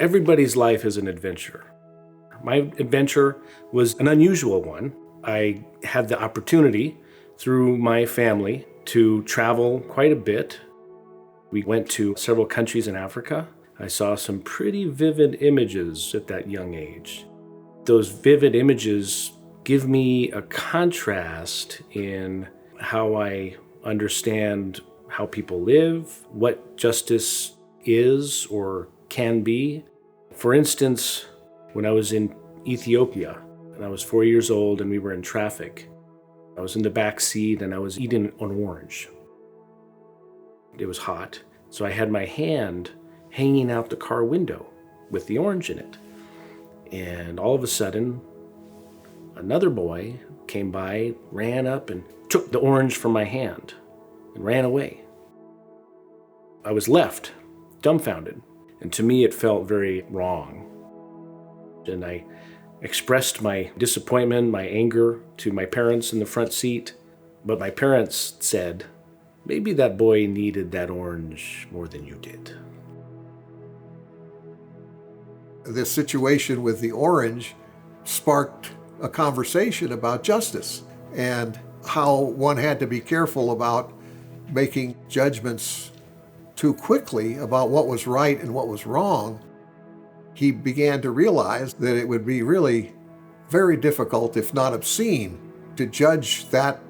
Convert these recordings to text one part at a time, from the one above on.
Everybody's life is an adventure. My adventure was an unusual one. I had the opportunity through my family to travel quite a bit. We went to several countries in Africa. I saw some pretty vivid images at that young age. Those vivid images give me a contrast in how I understand how people live, what justice is or can be. For instance, when I was in Ethiopia, and I was 4 years old and we were in traffic, I was in the back seat and I was eating an orange. It was hot, so I had my hand hanging out the car window with the orange in it. And all of a sudden, another boy came by, ran up and took the orange from my hand and ran away. I was left dumbfounded, and to me it felt very wrong. And I expressed my disappointment, my anger to my parents in the front seat, but my parents said, "Maybe that boy needed that orange more than you did." This situation with the orange sparked a conversation about justice and how one had to be careful about making judgments too quickly about what was right and what was wrong. He began to realize that it would be really very difficult, if not obscene, to judge that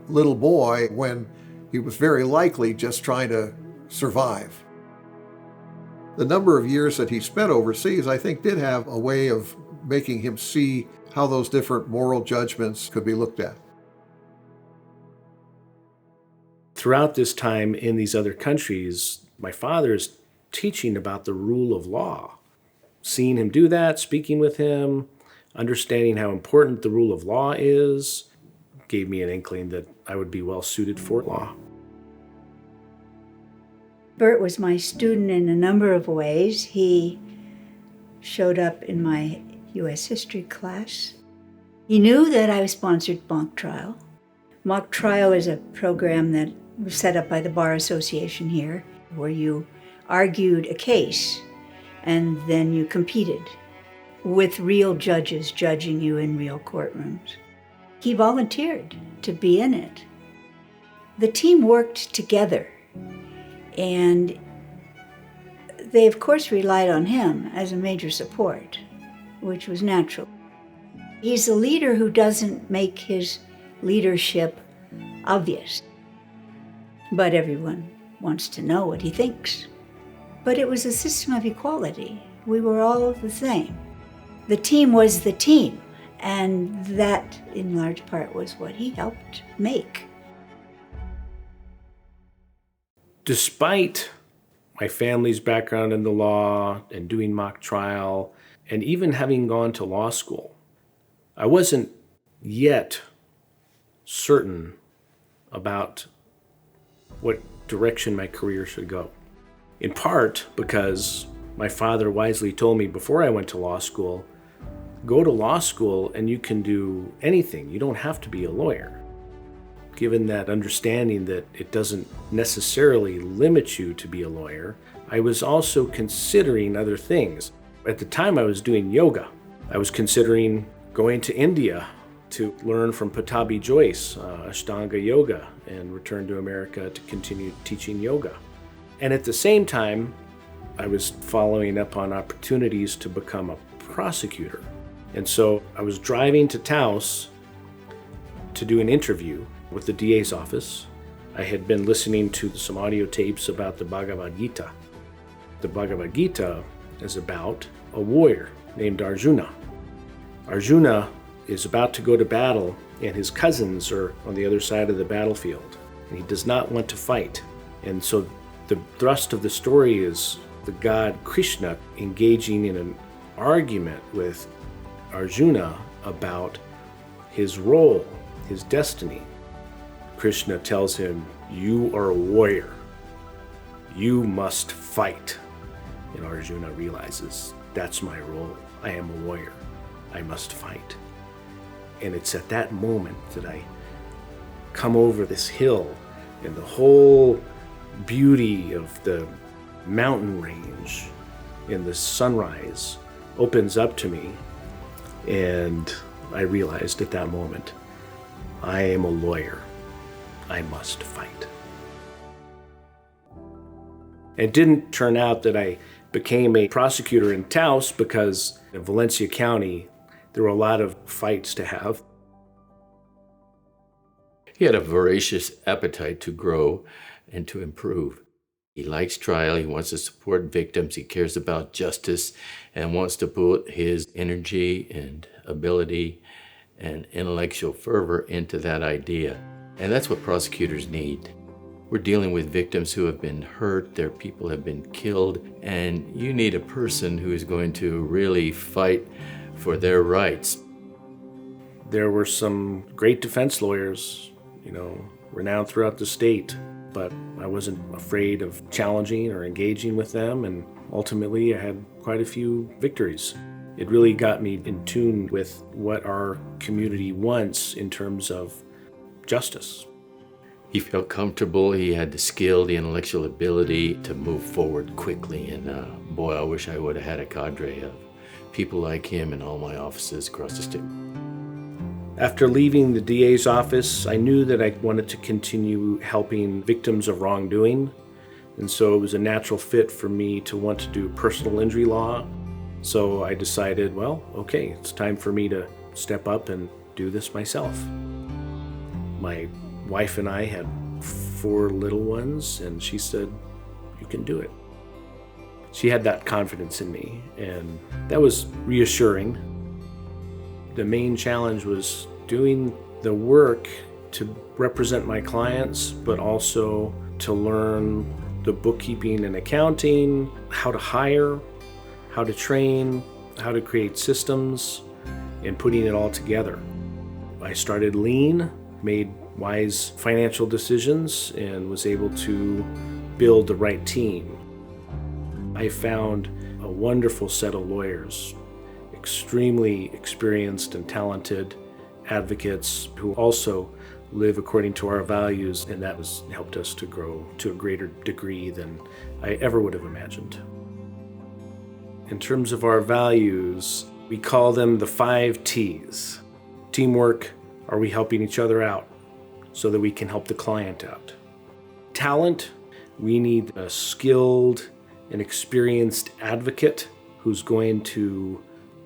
little boy when he was very likely just trying to survive. The number of years that he spent overseas, I think, did have a way of making him see how those different moral judgments could be looked at. Throughout this time in these other countries, my father is teaching about the rule of law. Seeing him do that, speaking with him, understanding how important the rule of law is, gave me an inkling that I would be well suited for law. Bert was my student in a number of ways. He showed up in my U.S. history class. He knew that I sponsored mock trial. Mock trial is a program that was set up by the Bar Association here, where you argued a case and then you competed with real judges judging you in real courtrooms. He volunteered to be in it. The team worked together, and they of course relied on him as a major support, which was natural. He's a leader who doesn't make his leadership obvious, but everyone wants to know what he thinks. But it was a system of equality. We were all the same. The team was the team, and that, in large part, was what he helped make. Despite my family's background in the law and doing mock trial, and even having gone to law school, I wasn't yet certain about what direction my career should go. In part because my father wisely told me before I went to law school, go to law school and you can do anything. You don't have to be a lawyer. Given that understanding that it doesn't necessarily limit you to be a lawyer, I was also considering other things. At the time I was doing yoga. I was considering going to India to learn from Patabi Joyce, Ashtanga Yoga, and return to America to continue teaching yoga. And at the same time, I was following up on opportunities to become a prosecutor. And so I was driving to Taos to do an interview with the DA's office. I had been listening to some audio tapes about the Bhagavad Gita. The Bhagavad Gita is about a warrior named Arjuna. Arjuna is about to go to battle, and his cousins are on the other side of the battlefield, and he does not want to fight. And so the thrust of the story is the god Krishna engaging in an argument with Arjuna about his role, his destiny. Krishna tells him, "You are a warrior. You must fight." And Arjuna realizes, that's my role. I am a warrior. I must fight. And it's at that moment that I come over this hill, and the whole beauty of the mountain range in the sunrise opens up to me, and I realized at that moment, I am a lawyer. I must fight. It didn't turn out that I became a prosecutor in Taos because in Valencia County, there were a lot of fights to have. He had a voracious appetite to grow and to improve. He likes trial, he wants to support victims, he cares about justice, and wants to put his energy and ability and intellectual fervor into that idea. And that's what prosecutors need. We're dealing with victims who have been hurt, their people have been killed, and you need a person who is going to really fight for their rights. There were some great defense lawyers, renowned throughout the state, but I wasn't afraid of challenging or engaging with them, and ultimately I had quite a few victories. It really got me in tune with what our community wants in terms of justice. He felt comfortable, he had the skill, the intellectual ability to move forward quickly, and boy, I wish I would have had a cadre of people like him in all my offices across the state. After leaving the DA's office, I knew that I wanted to continue helping victims of wrongdoing, and so it was a natural fit for me to want to do personal injury law. So I decided, okay, it's time for me to step up and do this myself. My wife and I had 4 little ones, and she said, "You can do it." She had that confidence in me, and that was reassuring. The main challenge was doing the work to represent my clients, but also to learn the bookkeeping and accounting, how to hire, how to train, how to create systems, and putting it all together. I started lean, made wise financial decisions, and was able to build the right team. I found a wonderful set of lawyers, extremely experienced and talented advocates who also live according to our values, and that has helped us to grow to a greater degree than I ever would have imagined. In terms of our values, we call them the 5 T's. Teamwork, are we helping each other out so that we can help the client out? Talent, we need a skilled and experienced advocate who's going to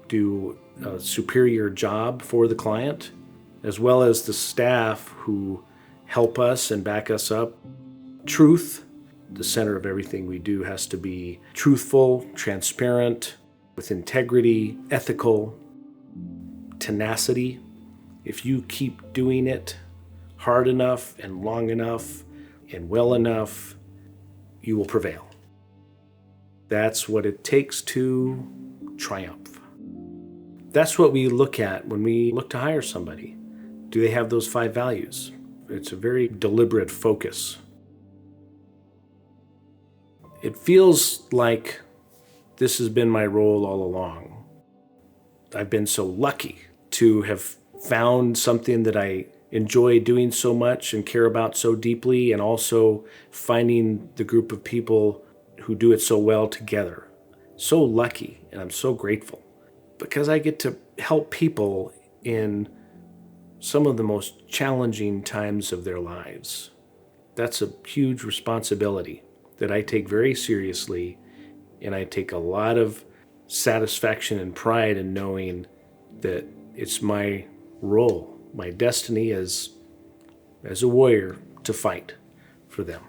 do a superior job for the client, as well as the staff who help us and back us up. Truth, the center of everything we do has to be truthful, transparent, with integrity, ethical. Tenacity, if you keep doing it hard enough and long enough and well enough, you will prevail. That's what it takes to triumph. That's what we look at when we look to hire somebody. Do they have those 5 values? It's a very deliberate focus. It feels like this has been my role all along. I've been so lucky to have found something that I enjoy doing so much and care about so deeply, and also finding the group of people who do it so well together. So lucky, and I'm so grateful because I get to help people in some of the most challenging times of their lives. That's a huge responsibility that I take very seriously, and I take a lot of satisfaction and pride in knowing that it's my role, my destiny as a warrior to fight for them.